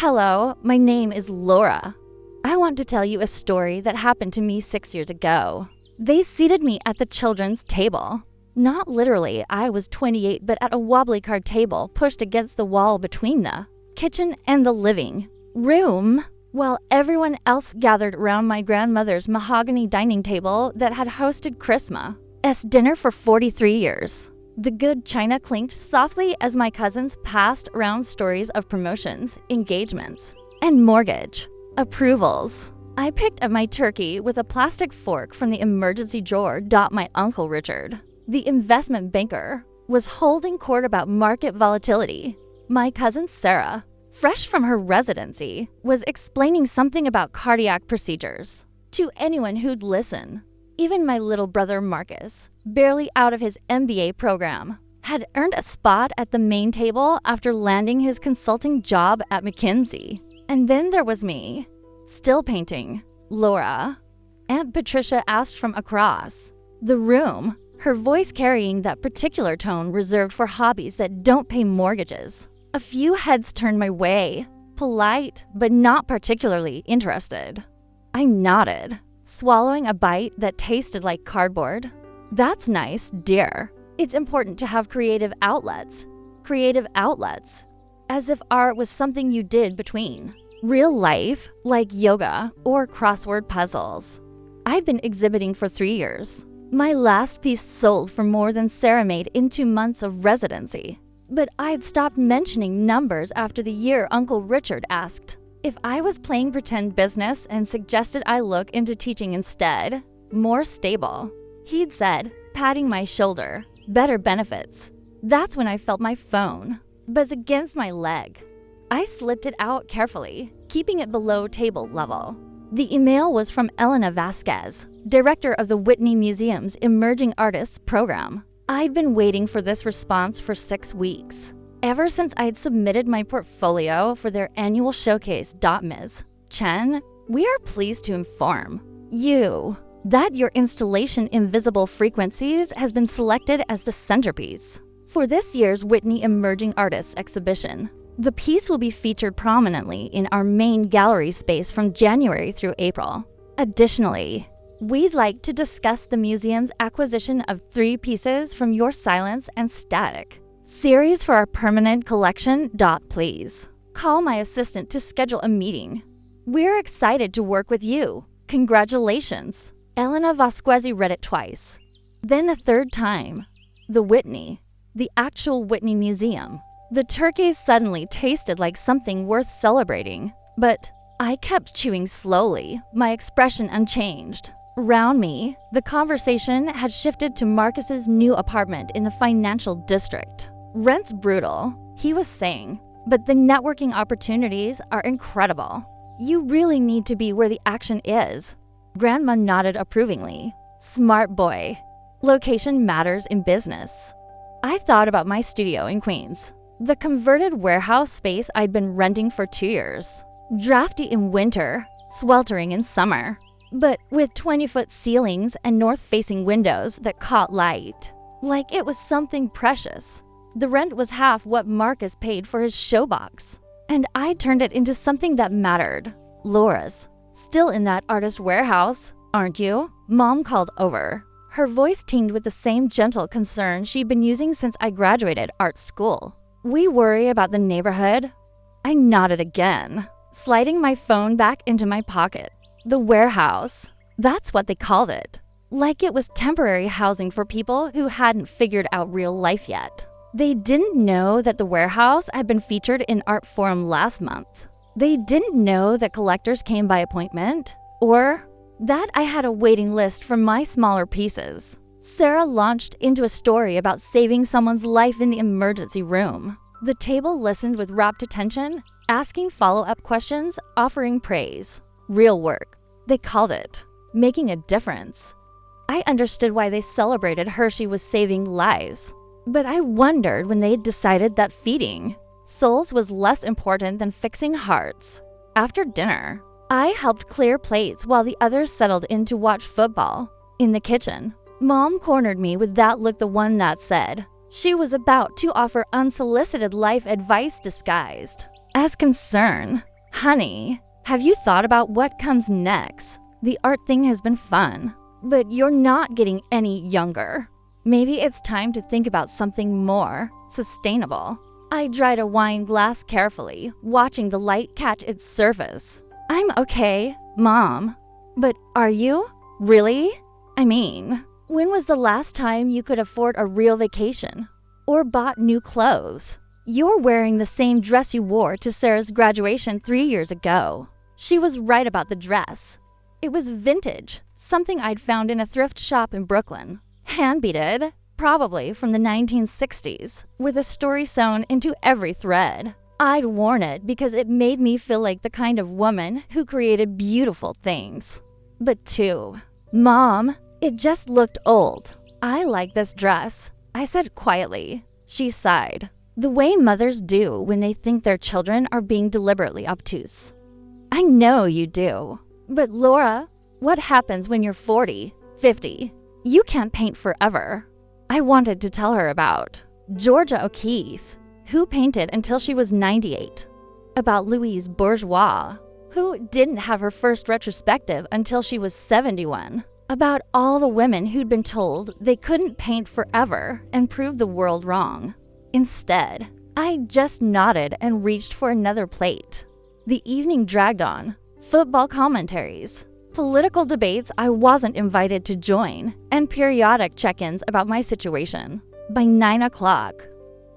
Hello, my name is Laura. I want to tell you a story that happened to me 6 years ago. They seated me at the children's table. Not literally, I was 28, but at a wobbly card table pushed against the wall between the kitchen and the living room, while everyone else gathered around my grandmother's mahogany dining table that had hosted Christmas dinner for 43 years. The good china clinked softly as my cousins passed around stories of promotions, engagements, and mortgage approvals. I picked up my turkey with a plastic fork from the emergency drawer. My Uncle Richard, the investment banker, was holding court about market volatility. My cousin Sarah, fresh from her residency, was explaining something about cardiac procedures to anyone who'd listen. Even my little brother Marcus, barely out of his MBA program, had earned a spot at the main table after landing his consulting job at McKinsey. And then there was me, still painting, Laura. Aunt Patricia asked from across the room, her voice carrying that particular tone reserved for hobbies that don't pay mortgages. A few heads turned my way, polite but not particularly interested. I nodded, swallowing a bite that tasted like cardboard. That's nice, dear. It's important to have creative outlets. As if art was something you did between real life, like yoga or crossword puzzles. I'd been exhibiting for 3 years. My last piece sold for more than Sarah made in 2 months of residency. But I'd stopped mentioning numbers after the year Uncle Richard asked if I was playing pretend business and suggested I look into teaching instead. More stable, he'd said, patting my shoulder. Better benefits. That's when I felt my phone buzz against my leg. I slipped it out carefully, keeping it below table level. The email was from Elena Vasquez, director of the Whitney Museum's Emerging Artists program. I'd been waiting for this response for 6 weeks. Ever since I'd submitted my portfolio for their annual showcase. Ms. Chen, we are pleased to inform you that your installation Invisible Frequencies has been selected as the centerpiece for this year's Whitney Emerging Artists exhibition. The piece will be featured prominently in our main gallery space from January through April. Additionally, we'd like to discuss the museum's acquisition of 3 pieces from your Silence and Static series for our permanent collection. Please call my assistant to schedule a meeting. We're excited to work with you. Congratulations. Elena Vasquez read it twice, then a third time. The Whitney, the actual Whitney Museum. The turkeys suddenly tasted like something worth celebrating, but I kept chewing slowly, my expression unchanged. Around me, the conversation had shifted to Marcus's new apartment in the financial district. Rent's brutal, he was saying, but the networking opportunities are incredible. You really need to be where the action is. Grandma nodded approvingly. Smart boy. Location matters in business. I thought about my studio in Queens, the converted warehouse space I'd been renting for 2 years. Drafty in winter, sweltering in summer, but with 20-foot ceilings and north-facing windows that caught light. Like it was something precious. The rent was half what Marcus paid for his showbox, and I turned it into something that mattered. Laura's still in that artist warehouse, aren't you? Mom called over. Her voice tinged with the same gentle concern she'd been using since I graduated art school. We worry about the neighborhood. I nodded again, sliding my phone back into my pocket. The warehouse, that's what they called it. Like it was temporary housing for people who hadn't figured out real life yet. They didn't know that the warehouse had been featured in Art Forum last month. They didn't know that collectors came by appointment, or that I had a waiting list for my smaller pieces. Sarah launched into a story about saving someone's life in the emergency room. The table listened with rapt attention, asking follow-up questions, offering praise. Real work, they called it, making a difference. I understood why they celebrated Hershey was saving lives. But I wondered when they'd decided that feeding souls was less important than fixing hearts. After dinner, I helped clear plates while the others settled in to watch football. In the kitchen, Mom cornered me with that look, the one that said she was about to offer unsolicited life advice disguised as concern. Honey, have you thought about what comes next? The art thing has been fun, but you're not getting any younger. Maybe it's time to think about something more sustainable. I dried a wine glass carefully, watching the light catch its surface. I'm okay, Mom. But are you? Really? I mean, when was the last time you could afford a real vacation? Or bought new clothes? You're wearing the same dress you wore to Sarah's graduation 3 years ago. She was right about the dress. It was vintage, something I'd found in a thrift shop in Brooklyn. Hand-beaded, probably from the 1960s, with a story sewn into every thread. I'd worn it because it made me feel like the kind of woman who created beautiful things. But Mom, it just looked old. I like this dress, I said quietly. She sighed. The way mothers do when they think their children are being deliberately obtuse. I know you do. But Laura, what happens when you're 40, 50? You can't paint forever. I wanted to tell her about Georgia O'Keeffe, who painted until she was 98. About Louise Bourgeois, who didn't have her first retrospective until she was 71. About all the women who'd been told they couldn't paint forever and prove the world wrong. Instead, I just nodded and reached for another plate. The evening dragged on. Football commentaries, political debates I wasn't invited to join, and periodic check-ins about my situation. By 9 o'clock,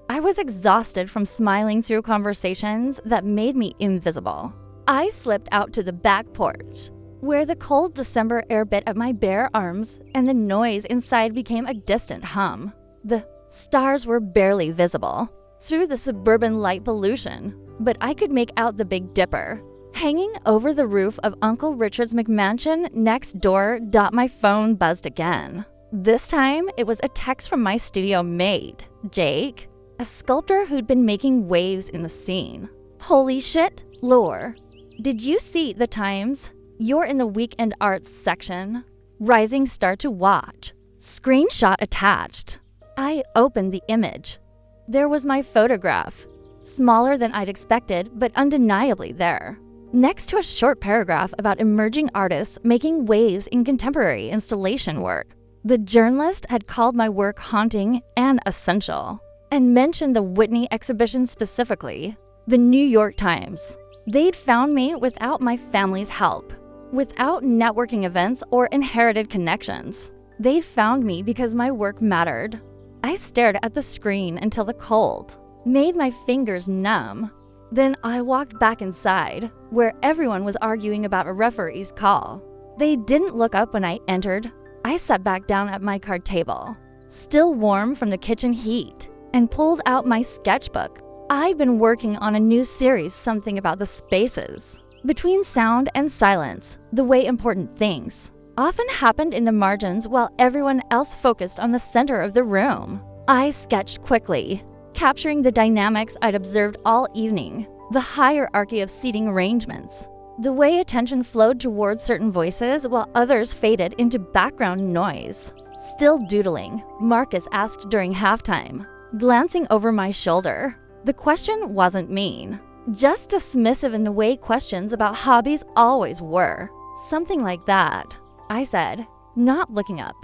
I was exhausted from smiling through conversations that made me invisible. I slipped out to the back porch, where the cold December air bit at my bare arms and the noise inside became a distant hum. The stars were barely visible through the suburban light pollution, but I could make out the Big Dipper hanging over the roof of Uncle Richard's McMansion next door. My phone buzzed again. This time, it was a text from my studio mate, Jake, a sculptor who'd been making waves in the scene. Holy shit, Lore. Did you see the Times? You're in the weekend arts section. Rising star to watch. Screenshot attached. I opened the image. There was my photograph. Smaller than I'd expected, but undeniably there. Next to a short paragraph about emerging artists making waves in contemporary installation work. The journalist had called my work haunting and essential, and mentioned the Whitney exhibition specifically. The New York Times. They'd found me without my family's help, without networking events or inherited connections. They'd found me because my work mattered. I stared at the screen until the cold made my fingers numb. Then I walked back inside, where everyone was arguing about a referee's call. They didn't look up when I entered. I sat back down at my card table, still warm from the kitchen heat, and pulled out my sketchbook. I'd been working on a new series, something about the spaces between sound and silence, the way important things often happened in the margins while everyone else focused on the center of the room. I sketched quickly, capturing the dynamics I'd observed all evening, the hierarchy of seating arrangements, the way attention flowed towards certain voices while others faded into background noise. Still doodling, Marcus asked during halftime, glancing over my shoulder. The question wasn't mean, just dismissive in the way questions about hobbies always were. Something like that, I said, not looking up.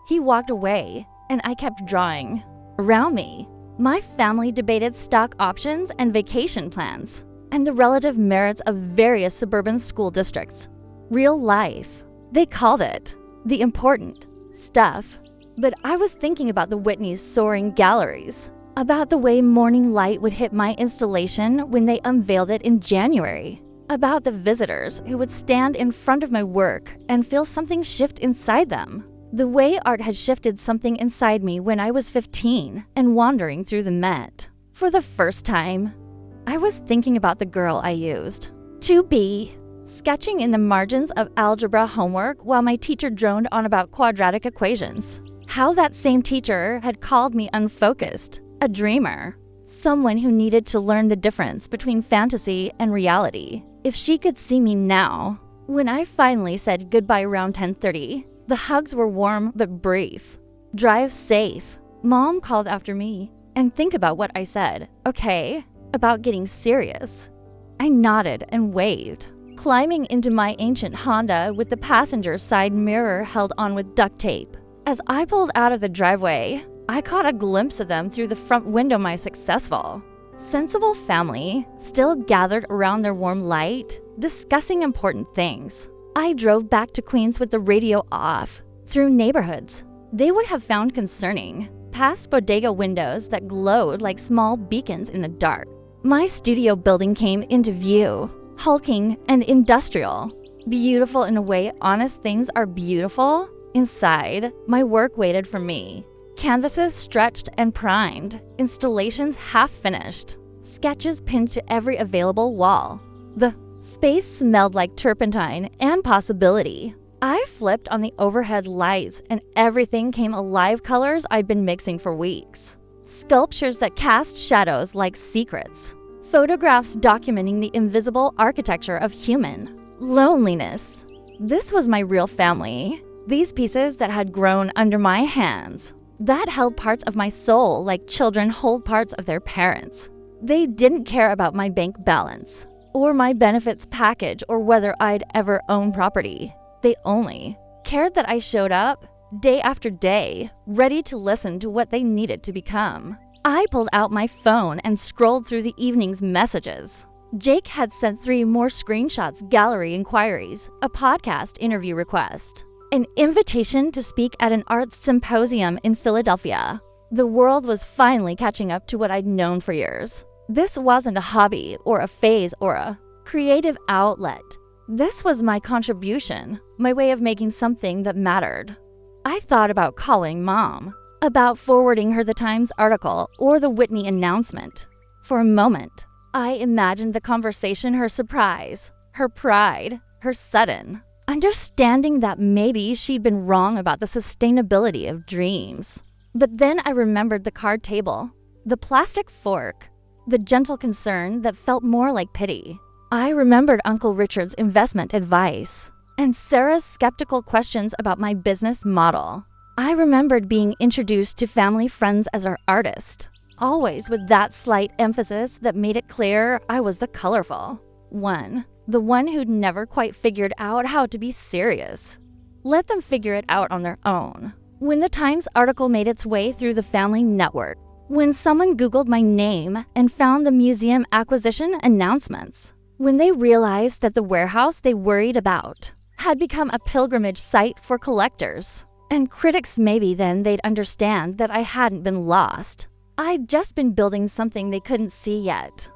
He walked away, and I kept drawing. Around me, my family debated stock options and vacation plans, and the relative merits of various suburban school districts. Real life, they called it. The important stuff. But I was thinking about the Whitney's soaring galleries, about the way morning light would hit my installation when they unveiled it in January, about the visitors who would stand in front of my work and feel something shift inside them. The way art had shifted something inside me when I was 15 and wandering through the Met. For the first time, I was thinking about the girl I used to be, sketching in the margins of algebra homework while my teacher droned on about quadratic equations. How that same teacher had called me unfocused, a dreamer, someone who needed to learn the difference between fantasy and reality. If she could see me now. When I finally said goodbye around 10:30, the hugs were warm but brief. Drive safe, Mom called after me. And think about what I said, okay? About getting serious. I nodded and waved, climbing into my ancient Honda with the passenger side mirror held on with duct tape. As I pulled out of the driveway, I caught a glimpse of them through the front window. My successful, sensible family still gathered around their warm light, discussing important things. I drove back to Queens with the radio off, through neighborhoods they would have found concerning, past bodega windows that glowed like small beacons in the dark. My studio building came into view, hulking and industrial, beautiful in a way honest things are beautiful. Inside, my work waited for me. Canvases stretched and primed, installations half finished, sketches pinned to every available wall. The space smelled like turpentine and possibility. I flipped on the overhead lights and everything came alive, colors I'd been mixing for weeks. Sculptures that cast shadows like secrets. Photographs documenting the invisible architecture of human loneliness. This was my real family. These pieces that had grown under my hands, that held parts of my soul like children hold parts of their parents. They didn't care about my bank balance, or my benefits package, or whether I'd ever own property. They only cared that I showed up, day after day, ready to listen to what they needed to become. I pulled out my phone and scrolled through the evening's messages. Jake had sent 3 more screenshots, gallery inquiries, a podcast interview request, an invitation to speak at an arts symposium in Philadelphia. The world was finally catching up to what I'd known for years. This wasn't a hobby or a phase or a creative outlet. This was my contribution, my way of making something that mattered. I thought about calling Mom, about forwarding her the Times article or the Whitney announcement. For a moment, I imagined the conversation, her surprise, her pride, her sudden understanding that maybe she'd been wrong about the sustainability of dreams. But then I remembered the card table, the plastic fork, the gentle concern that felt more like pity. I remembered Uncle Richard's investment advice and Sarah's skeptical questions about my business model. I remembered being introduced to family friends as our artist, always with that slight emphasis that made it clear I was the colorful one, the one who'd never quite figured out how to be serious. Let them figure it out on their own. When the Times article made its way through the family network, when someone Googled my name and found the museum acquisition announcements, when they realized that the warehouse they worried about had become a pilgrimage site for collectors, and critics, maybe then they'd understand that I hadn't been lost. I'd just been building something they couldn't see yet.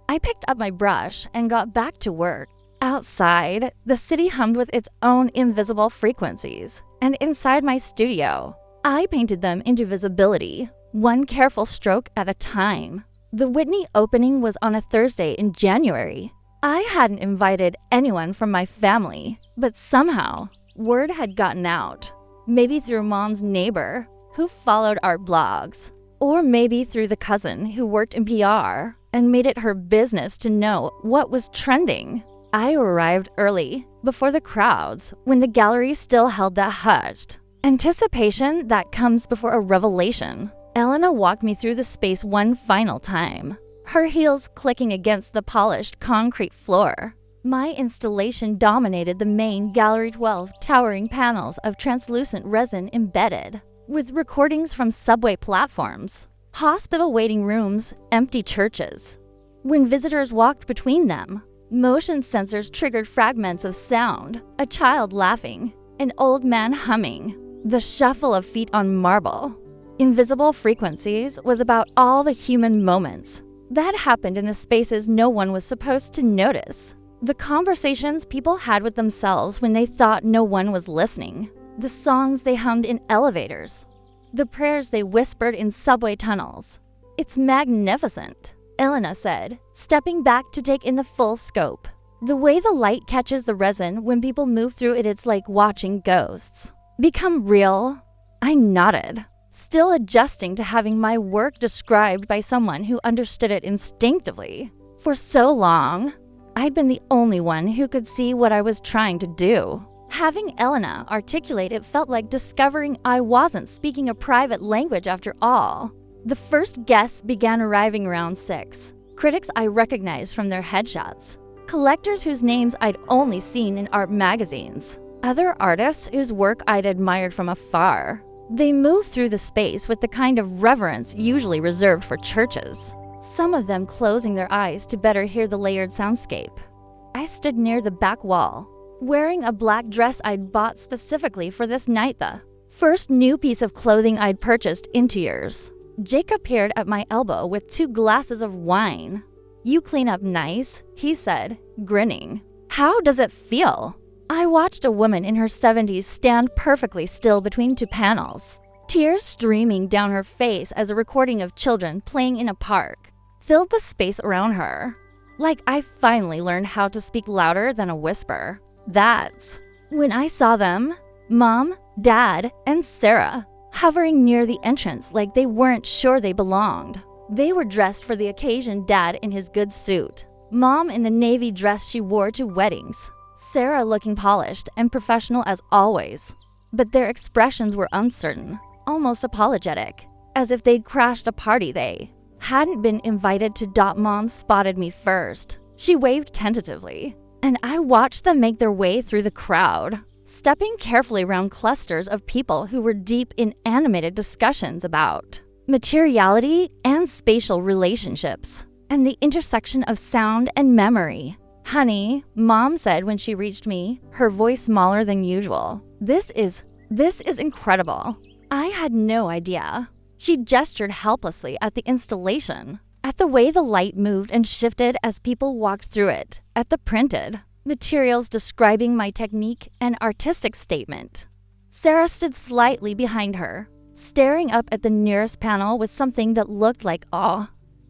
I picked up my brush and got back to work. Outside, the city hummed with its own invisible frequencies, and inside my studio, I painted them into visibility, one careful stroke at a time. The Whitney opening was on a Thursday in January. I hadn't invited anyone from my family, but somehow, word had gotten out. Maybe through Mom's neighbor, who followed our blogs, or maybe through the cousin who worked in PR and made it her business to know what was trending. I arrived early, before the crowds, when the gallery still held that hushed anticipation that comes before a revelation. Elena walked me through the space one final time, her heels clicking against the polished concrete floor. My installation dominated the main Gallery 12 towering panels of translucent resin embedded, with recordings from subway platforms, hospital waiting rooms, empty churches. When visitors walked between them, motion sensors triggered fragments of sound, a child laughing, an old man humming, the shuffle of feet on marble. Invisible Frequencies was about all the human moments that happened in the spaces no one was supposed to notice. The conversations people had with themselves when they thought no one was listening. The songs they hummed in elevators. The prayers they whispered in subway tunnels. "It's magnificent," Elena said, stepping back to take in the full scope. The way the light catches the resin when people move through it, it's like watching ghosts become real. I nodded, still adjusting to having my work described by someone who understood it instinctively. For so long, I'd been the only one who could see what I was trying to do. Having Elena articulate it felt like discovering I wasn't speaking a private language after all. The first guests began arriving around 6. critics I recognized from their headshots, collectors whose names I'd only seen in art magazines, other artists whose work I'd admired from afar. They moved through the space with the kind of reverence usually reserved for churches, some of them closing their eyes to better hear the layered soundscape. I stood near the back wall, wearing a black dress I'd bought specifically for this night, the first new piece of clothing I'd purchased in 2 years. Jake appeared at my elbow with 2 glasses of wine. "You clean up nice," he said, grinning. "How does it feel?" I watched a woman in her 70s stand perfectly still between 2 panels, tears streaming down her face as a recording of children playing in a park filled the space around her. Like I finally learned how to speak louder than a whisper. That's when I saw them, Mom, Dad, and Sarah, hovering near the entrance like they weren't sure they belonged. They were dressed for the occasion, Dad in his good suit, Mom in the navy dress she wore to weddings, Sarah looking polished and professional as always. But their expressions were uncertain, almost apologetic, as if they'd crashed a party they hadn't been invited to. Mom spotted me first. She waved tentatively, and I watched them make their way through the crowd, stepping carefully around clusters of people who were deep in animated discussions about materiality and spatial relationships, and the intersection of sound and memory. "Honey," Mom said when she reached me, her voice smaller than usual. This is incredible." I had no idea. She gestured helplessly at the installation, at the way the light moved and shifted as people walked through it, at the printed materials describing my technique and artistic statement. Sarah stood slightly behind her, staring up at the nearest panel with something that looked like awe.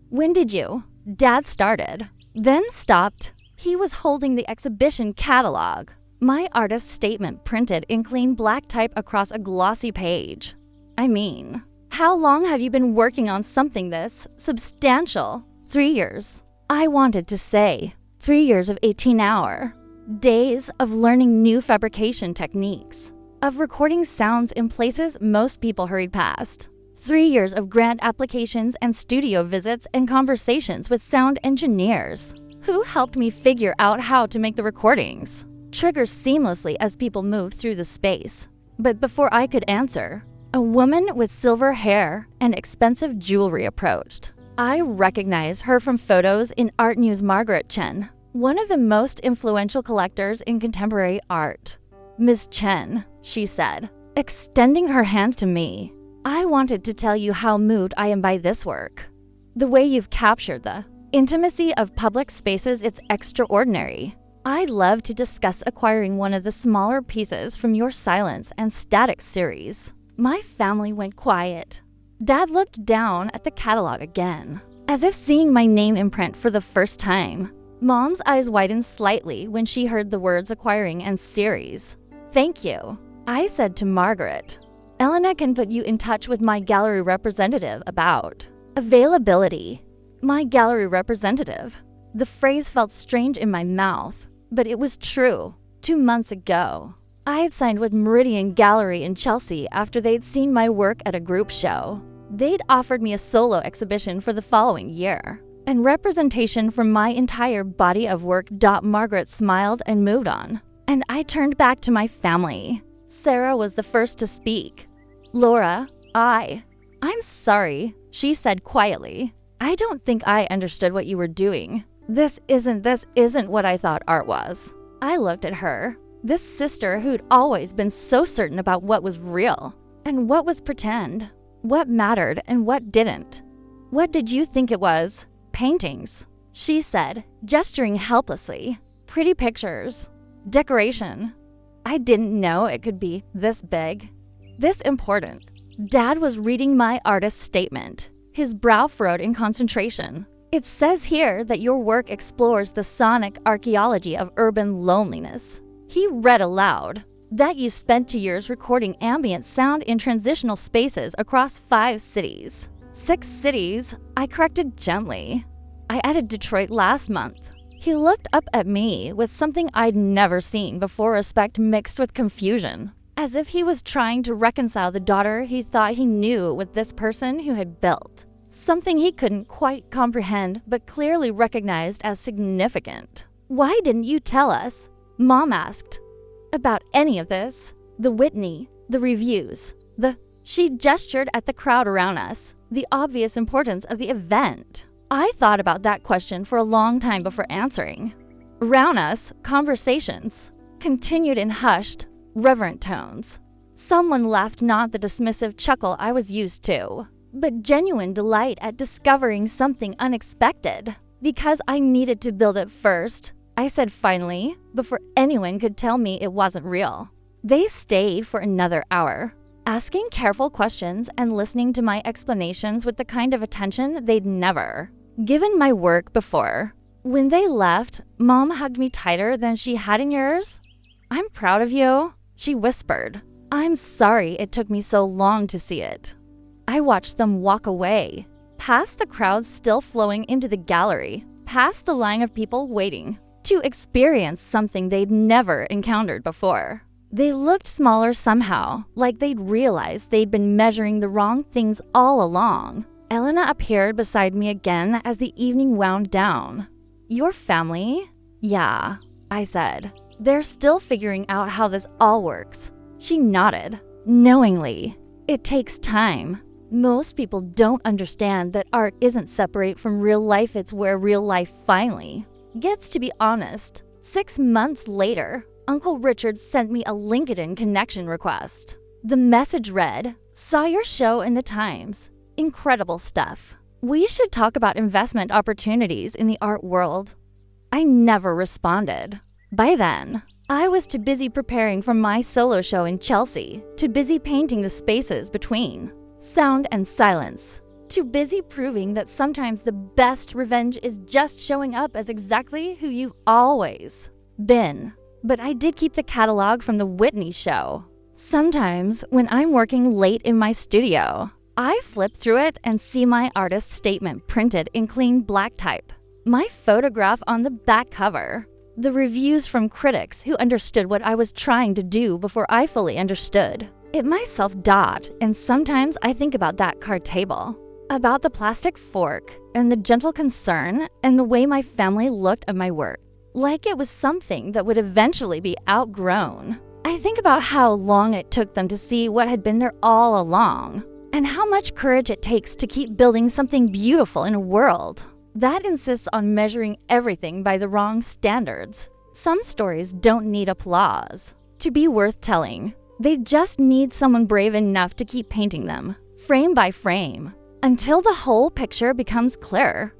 "When did you?" Dad started, then stopped. He was holding the exhibition catalog, my artist's statement printed in clean black type across a glossy page. "I mean, how long have you been working on something this substantial?" 3 years. I wanted to say 3 years of 18-hour days of learning new fabrication techniques, of recording sounds in places most people hurried past. 3 years of grant applications and studio visits and conversations with sound engineers who helped me figure out how to make the recordings trigger seamlessly as people moved through the space. But before I could answer, a woman with silver hair and expensive jewelry approached. I recognized her from photos in Art News. Margaret Chen, one of the most influential collectors in contemporary art. "Ms. Chen," she said, extending her hand to me. "I wanted to tell you how moved I am by this work. The way you've captured the intimacy of public spaces, it's extraordinary. I'd love to discuss acquiring one of the smaller pieces from your Silence and Static series." My family went quiet. Dad looked down at the catalog again, as if seeing my name in print for the first time. Mom's eyes widened slightly when she heard the words acquiring and series. "Thank you," I said to Margaret. "Elena can put you in touch with my gallery representative about availability." My gallery representative. The phrase felt strange in my mouth, but it was true. 2 months ago, I had signed with Meridian Gallery in Chelsea after they'd seen my work at a group show. They'd offered me a solo exhibition for the following year, and representation for my entire body of work. Margaret smiled and moved on, and I turned back to my family. Sarah was the first to speak. "Laura, I'm sorry," she said quietly. "I don't think I understood what you were doing. This isn't what I thought art was." I looked at her, this sister who'd always been so certain about what was real and what was pretend, what mattered and what didn't. "What did you think it was?" "Paintings," she said, gesturing helplessly. "Pretty pictures. Decoration. I didn't know it could be this big, this important." Dad was reading my artist's statement, his brow furrowed in concentration. "It says here that your work explores the sonic archaeology of urban loneliness." He read aloud, "That you spent 2 years recording ambient sound in transitional spaces across 5 cities. 6 cities, I corrected gently. I added Detroit last month." He looked up at me with something I'd never seen before, respect mixed with confusion, as if he was trying to reconcile the daughter he thought he knew with this person who had built something he couldn't quite comprehend but clearly recognized as significant. "Why didn't you tell us?" Mom asked. "About any of this? The Whitney, the reviews, She gestured at the crowd around us, the obvious importance of the event. I thought about that question for a long time before answering. Around us, conversations continued in hushed, reverent tones. Someone laughed, not the dismissive chuckle I was used to, but genuine delight at discovering something unexpected. "Because I needed to build it first," I said finally, before anyone could tell me it wasn't real. They stayed for another hour, asking careful questions and listening to my explanations with the kind of attention they'd never given my work before. When they left, Mom hugged me tighter than she had in years. "I'm proud of you," she whispered. "I'm sorry it took me so long to see it." I watched them walk away, past the crowd still flowing into the gallery, past the line of people waiting to experience something they'd never encountered before. They looked smaller somehow, like they'd realized they'd been measuring the wrong things all along. Elena appeared beside me again as the evening wound down. "Your family?" "Yeah," I said. "They're still figuring out how this all works." She nodded, knowingly. "It takes time. Most people don't understand that art isn't separate from real life. It's where real life finally gets to be honest." 6 months later, Uncle Richard sent me a LinkedIn connection request. The message read, "Saw your show in the Times. Incredible stuff. We should talk about investment opportunities in the art world." I never responded. By then, I was too busy preparing for my solo show in Chelsea, too busy painting the spaces between sound and silence, too busy proving that sometimes the best revenge is just showing up as exactly who you've always been. But I did keep the catalog from the Whitney show. Sometimes, when I'm working late in my studio, I flip through it and see my artist statement printed in clean black type, my photograph on the back cover, the reviews from critics who understood what I was trying to do before I fully understood it myself. And sometimes I think about that card table, about the plastic fork and the gentle concern and the way my family looked at my work, like it was something that would eventually be outgrown. I think about how long it took them to see what had been there all along, and how much courage it takes to keep building something beautiful in a world that insists on measuring everything by the wrong standards. Some stories don't need applause to be worth telling. They just need someone brave enough to keep painting them, frame by frame, until the whole picture becomes clear.